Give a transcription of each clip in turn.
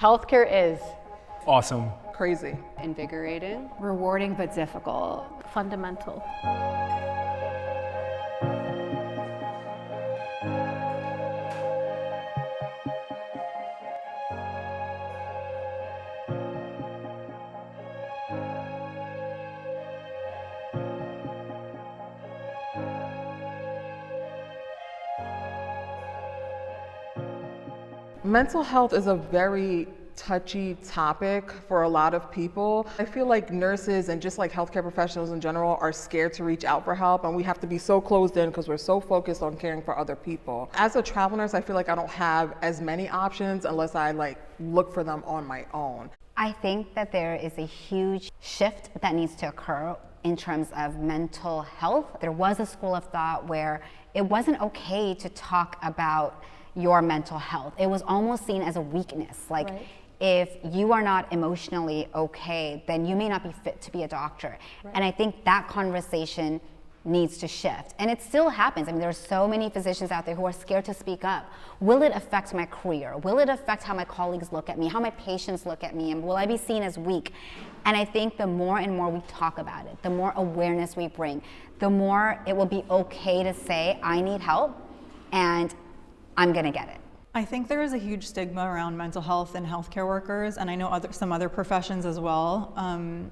Healthcare is Awesome. Crazy. Invigorating. rewarding but difficult. Fundamental. Mental health is a very touchy topic for a lot of people. I feel like nurses and just like healthcare professionals in general are scared to reach out for help, and we have to be so closed in because we're so focused on caring for other people. As a travel nurse, I feel like I don't have as many options unless I look for them on my own. I think that there is a huge shift that needs to occur in terms of mental health. There was a school of thought where it wasn't okay to talk about your mental health. It was almost seen as a weakness. Right. If you are not emotionally okay, then you may not be fit to be a doctor. Right. And I think that conversation needs to shift. And it still happens. I mean, there are so many physicians out there who are scared to speak up. Will it affect my career? Will it affect how my colleagues look at me, how my patients look at me, and will I be seen as weak? And I think the more and more we talk about it, the more awareness we bring, the more it will be okay to say, I need help, and I'm gonna get it. I think there is a huge stigma around mental health and healthcare workers, and I know some other professions as well,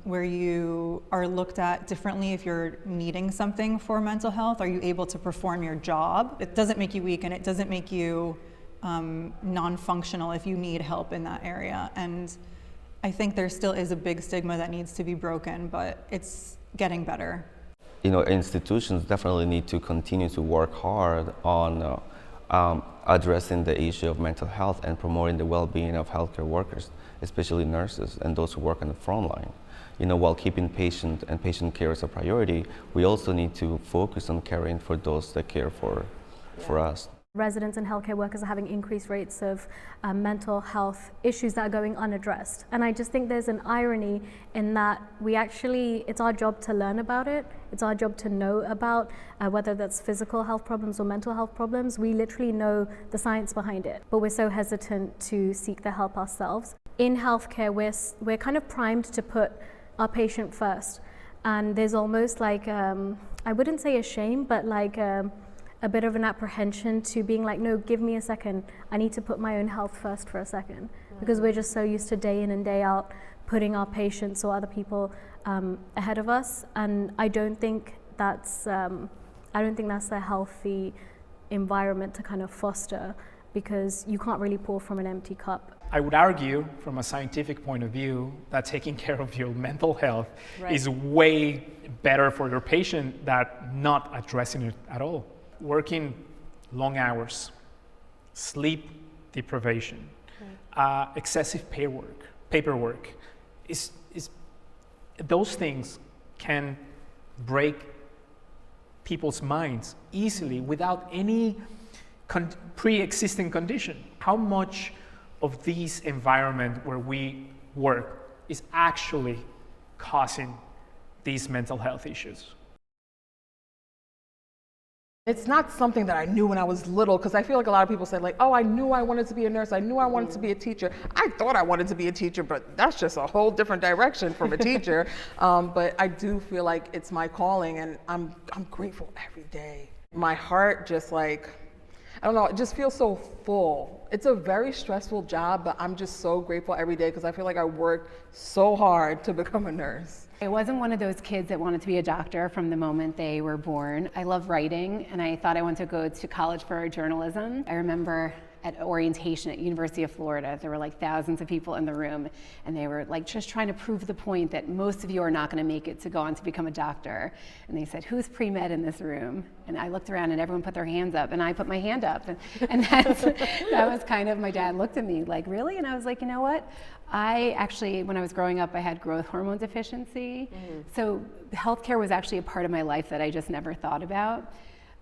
where you are looked at differently if you're needing something for mental health. Are you able to perform your job? It doesn't make you weak, and it doesn't make you non-functional if you need help in that area. And I think there still is a big stigma that needs to be broken, but it's getting better. Institutions definitely need to continue to work hard on addressing the issue of mental health and promoting the well-being of healthcare workers, especially nurses and those who work on the front line. While keeping patient and patient care as a priority, we also need to focus on caring for those that care for us. Residents and healthcare workers are having increased rates of mental health issues that are going unaddressed. And I just think there's an irony in that it's our job to learn about it. It's our job to know about whether that's physical health problems or mental health problems. We literally know the science behind it, but we're so hesitant to seek the help ourselves. In healthcare, we're kind of primed to put our patient first. And there's almost I wouldn't say a shame, but a bit of an apprehension to being like, no, give me a second. I need to put my own health first for a second. Because we're just so used to day in and day out putting our patients or other people ahead of us. And I don't think that's a healthy environment to kind of foster, because you can't really pour from an empty cup. I would argue from a scientific point of view that taking care of your mental health is way better for your patient than not addressing it at all. Working long hours, sleep deprivation, excessive paperwork, is those things can break people's minds easily without any pre-existing condition. How much of this environment where we work is actually causing these mental health issues? It's not something that I knew when I was little, because I feel like a lot of people say oh, I knew I wanted to be a nurse, I knew I wanted to be a teacher. I thought I wanted to be a teacher, but that's just a whole different direction from a teacher. But I do feel like it's my calling, and I'm grateful every day. My heart just I don't know, it just feels so full. It's a very stressful job, but I'm just so grateful every day because I feel like I worked so hard to become a nurse. I wasn't one of those kids that wanted to be a doctor from the moment they were born. I love writing, and I thought I wanted to go to college for journalism. I remember at orientation at University of Florida, there were thousands of people in the room, and they were just trying to prove the point that most of you are not going to make it to go on to become a doctor. And they said, who's pre-med in this room? And I looked around and everyone put their hands up, and I put my hand up. And that was kind of, my dad looked at me really? And I was like, you know what? I actually, when I was growing up, I had growth hormone deficiency. So healthcare was actually a part of my life that I just never thought about.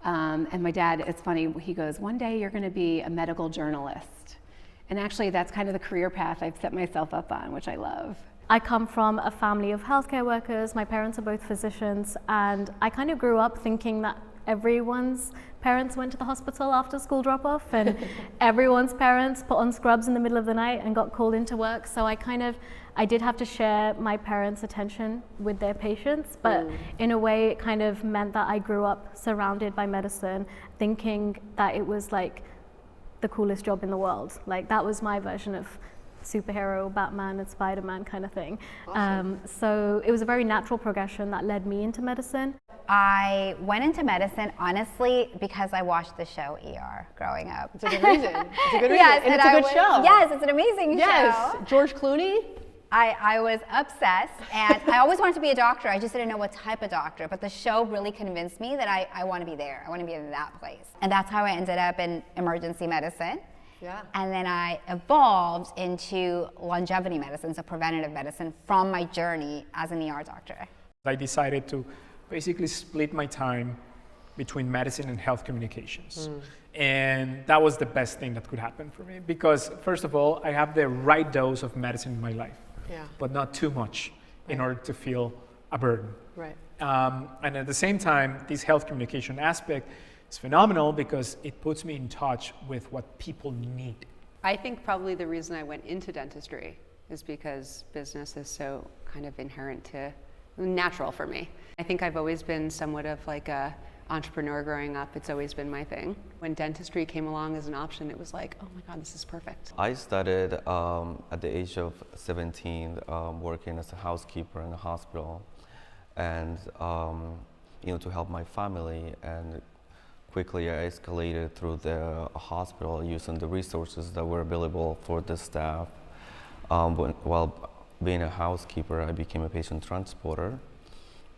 And my dad, it's funny, he goes, one day you're going to be a medical journalist. And actually, that's kind of the career path I've set myself up on, which I love. I come from a family of healthcare workers. My parents are both physicians, and I kind of grew up thinking that everyone's parents went to the hospital after school drop-off, and everyone's parents put on scrubs in the middle of the night and got called into work. So I did have to share my parents' attention with their patients, but in a way it kind of meant that I grew up surrounded by medicine, thinking that it was like the coolest job in the world. Like that was my version of superhero, Batman and Spider-Man kind of thing. Awesome. So it was a very natural progression that led me into medicine. I went into medicine, honestly, because I watched the show ER growing up. It's a good reason. It's a good reason. Yes, and it's a good show. Yes, it's an amazing show. Yes, George Clooney. I was obsessed, and I always wanted to be a doctor. I just didn't know what type of doctor, but the show really convinced me that I want to be there. I want to be in that place. And that's how I ended up in emergency medicine. Yeah. And then I evolved into longevity medicine, so preventative medicine, from my journey as an ER doctor. I decided to basically split my time between medicine and health communications. And that was the best thing that could happen for me because, first of all, I have the right dose of medicine in my life, but not too much in order to feel a burden. Right. And at the same time, this health communication aspect is phenomenal because it puts me in touch with what people need. I think probably the reason I went into dentistry is because business is so kind of inherent to, natural for me. I think I've always been somewhat of like a entrepreneur growing up. It's always been my thing. When dentistry came along as an option, it was like, oh my God, this is perfect. I started at the age of 17 working as a housekeeper in a hospital and to help my family, and quickly I escalated through the hospital using the resources that were available for the staff. While being a housekeeper, I became a patient transporter.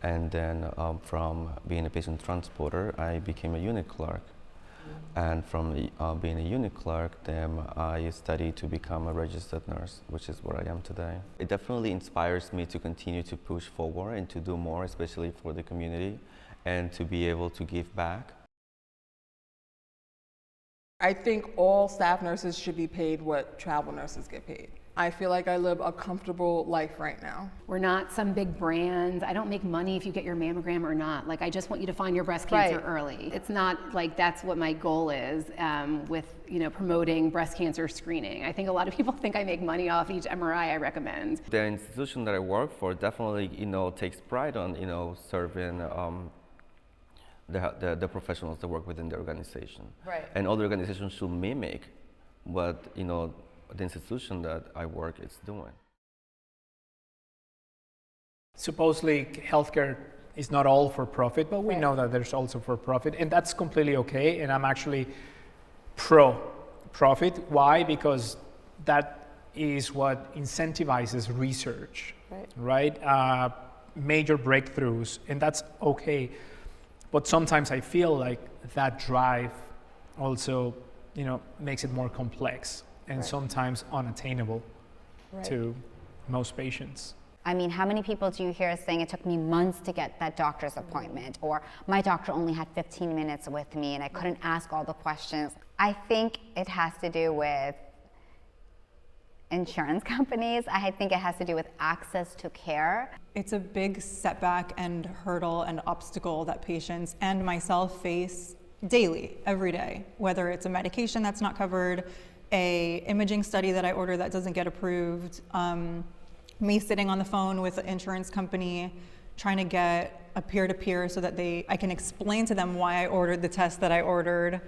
And then from being a patient transporter, I became a unit clerk. And from being a unit clerk, then I studied to become a registered nurse, which is where I am today. It definitely inspires me to continue to push forward and to do more, especially for the community, and to be able to give back. I think all staff nurses should be paid what travel nurses get paid. I feel like I live a comfortable life right now. We're not some big brand. I don't make money if you get your mammogram or not. Like, I just want you to find your breast cancer early. It's not like that's what my goal is with promoting breast cancer screening. I think a lot of people think I make money off each MRI I recommend. The institution that I work for definitely takes pride on serving the professionals that work within the organization. Right. And other organizations should mimic what the institution that I work is doing. Supposedly healthcare is not all for profit, but we know that there's also for profit, and that's completely okay. And I'm actually pro profit. Why? Because that is what incentivizes research, right? Major breakthroughs, and that's okay. But sometimes I feel like that drive also, makes it more complex and sometimes unattainable to most patients. I mean, how many people do you hear saying it took me months to get that doctor's appointment, or my doctor only had 15 minutes with me and I couldn't ask all the questions? I think it has to do with insurance companies. I think it has to do with access to care. It's a big setback and hurdle and obstacle that patients and myself face daily, every day, whether it's a medication that's not covered, a imaging study that I order that doesn't get approved, me sitting on the phone with an insurance company trying to get a peer-to-peer so that I can explain to them why I ordered the test that I ordered.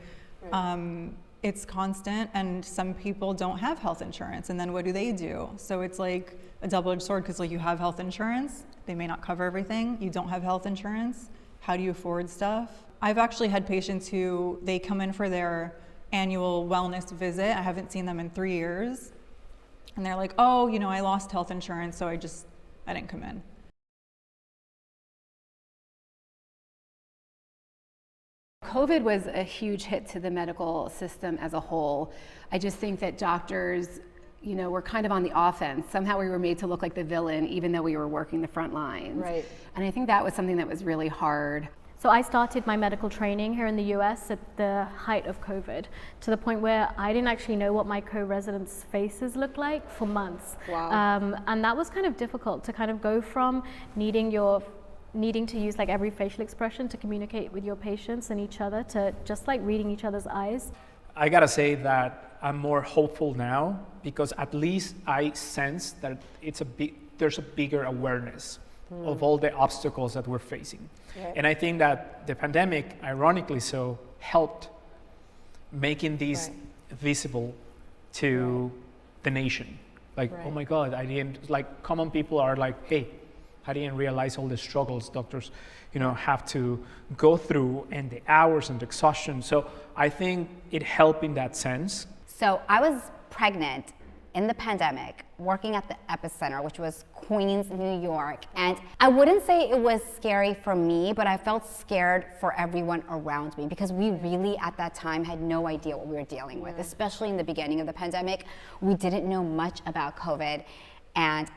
It's constant, and some people don't have health insurance, and then what do? So it's like a double-edged sword, because you have health insurance, they may not cover everything. You don't have health insurance, how do you afford stuff? I've actually had patients who, they come in for their annual wellness visit. I haven't seen them in 3 years. And they're like, oh, I lost health insurance, so I didn't come in. COVID was a huge hit to the medical system as a whole. I just think that doctors, were kind of on the offense. Somehow we were made to look like the villain, even though we were working the front lines. Right. And I think that was something that was really hard. So I started my medical training here in the US at the height of COVID, to the point where I didn't actually know what my co-residents' faces looked like for months. Wow. And that was kind of difficult to kind of go from needing your needing to use like every facial expression to communicate with your patients and each other, to just like reading each other's eyes. I gotta say that I'm more hopeful now because at least I sense that there's a bigger awareness of all the obstacles that we're facing. Right. And I think that the pandemic, ironically so, helped making these visible to the nation. Like, oh my God, I didn't, like common people are like, hey, I didn't realize all the struggles doctors, have to go through and the hours and the exhaustion. So I think it helped in that sense. So I was pregnant in the pandemic, working at the epicenter, which was Queens, New York. And I wouldn't say it was scary for me, but I felt scared for everyone around me because we really at that time had no idea what we were dealing with, especially in the beginning of the pandemic. We didn't know much about COVID. And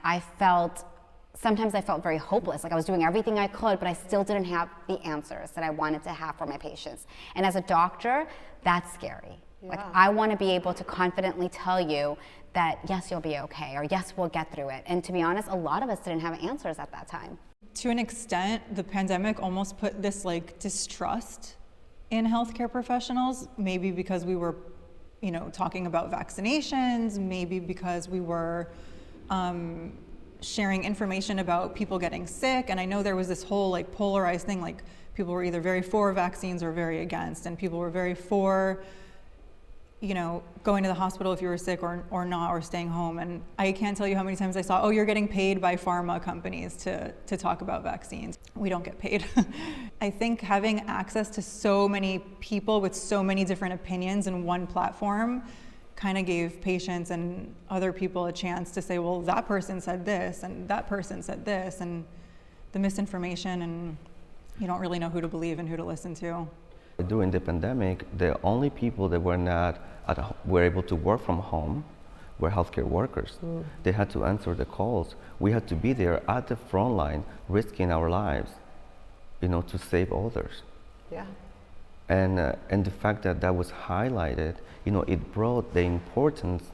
sometimes I felt very hopeless, like I was doing everything I could, but I still didn't have the answers that I wanted to have for my patients. And as a doctor, that's scary. Like I want to be able to confidently tell you that yes, you'll be okay, or yes, we'll get through it. And to be honest, a lot of us didn't have answers at that time. To an extent, the pandemic almost put this like distrust in healthcare professionals, maybe because we were, talking about vaccinations, maybe because we were sharing information about people getting sick. And I know there was this whole like polarized thing, like people were either very for vaccines or very against, and people were very for going to the hospital if you were sick or not, or staying home. And I can't tell you how many times I saw, oh, you're getting paid by pharma companies to talk about vaccines. We don't get paid. I think having access to so many people with so many different opinions in one platform kind of gave patients and other people a chance to say, well, that person said this and that person said this, and the misinformation, and you don't really know who to believe and who to listen to. During the pandemic, the only people that were able to work from home were healthcare workers. They had to answer the calls. We had to be there at the front line, risking our lives, to save others. Yeah. And the fact that was highlighted, it brought the importance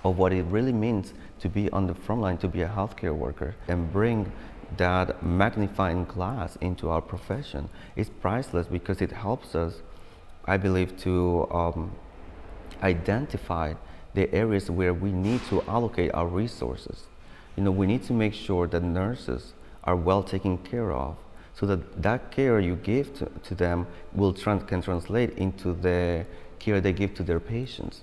of what it really means to be on the front line, to be a healthcare worker, and bring that magnifying glass into our profession. Is priceless because it helps us, I believe, to identify the areas where we need to allocate our resources. We need to make sure that nurses are well taken care of, so that care you give to them can translate into the care they give to their patients.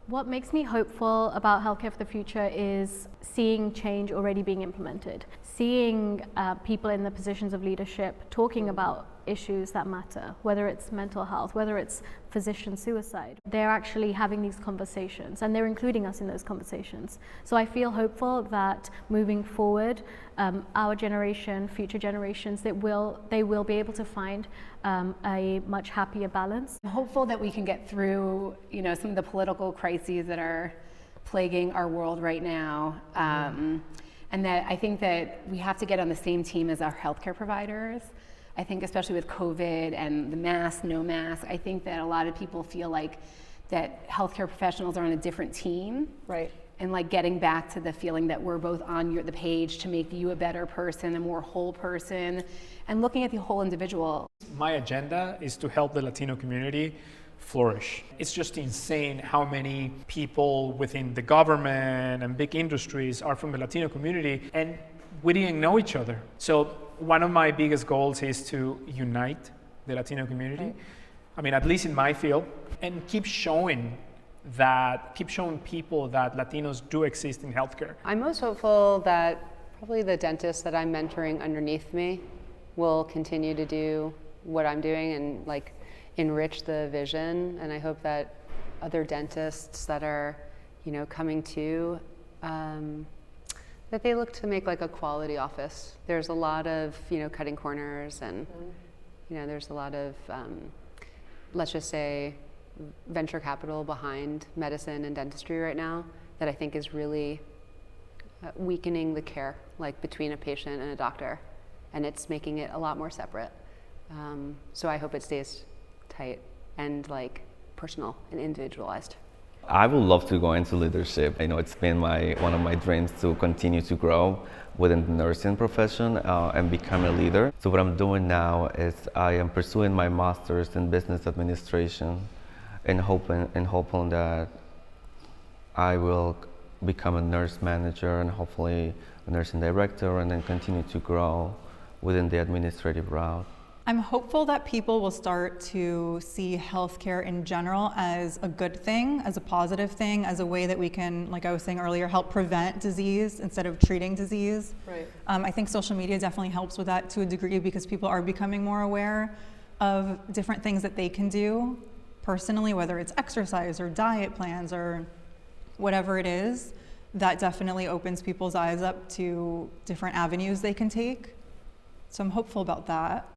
What makes me hopeful about healthcare for the future is seeing change already being implemented, seeing people in the positions of leadership talking about issues that matter, whether it's mental health, whether it's physician suicide. They're actually having these conversations and they're including us in those conversations. So I feel hopeful that moving forward, our generation, future generations, they will be able to find a much happier balance. I'm hopeful that we can get through, some of the political crises that are plaguing our world right now. And that I think that we have to get on the same team as our healthcare providers. I think especially with COVID and the mask, no mask, I think that a lot of people feel like that healthcare professionals are on a different team. Right. And like getting back to the feeling that we're both on the page to make you a better person, a more whole person, and looking at the whole individual. My agenda is to help the Latino community flourish. It's just insane how many people within the government and big industries are from the Latino community, and we didn't know each other. So one of my biggest goals is to unite the Latino community. I mean, at least in my field, and keep showing people that Latinos do exist in healthcare. I'm most hopeful that probably the dentists that I'm mentoring underneath me will continue to do what I'm doing and like enrich the vision. And I hope that other dentists that are, coming to, that they look to make like a quality office. There's a lot of, cutting corners and, there's a lot of, let's just say, venture capital behind medicine and dentistry right now that I think is really weakening the care, like between a patient and a doctor, and it's making it a lot more separate. So I hope it stays tight and like personal and individualized. I would love to go into leadership. I know it's been one of my dreams to continue to grow within the nursing profession and become a leader. So what I'm doing now is I am pursuing my master's in business administration and hoping that I will become a nurse manager and hopefully a nursing director, and then continue to grow within the administrative route. I'm hopeful that people will start to see healthcare in general as a good thing, as a positive thing, as a way that we can, like I was saying earlier, help prevent disease instead of treating disease. Right. I think social media definitely helps with that to a degree, because people are becoming more aware of different things that they can do personally, whether it's exercise or diet plans or whatever it is. That definitely opens people's eyes up to different avenues they can take. So I'm hopeful about that.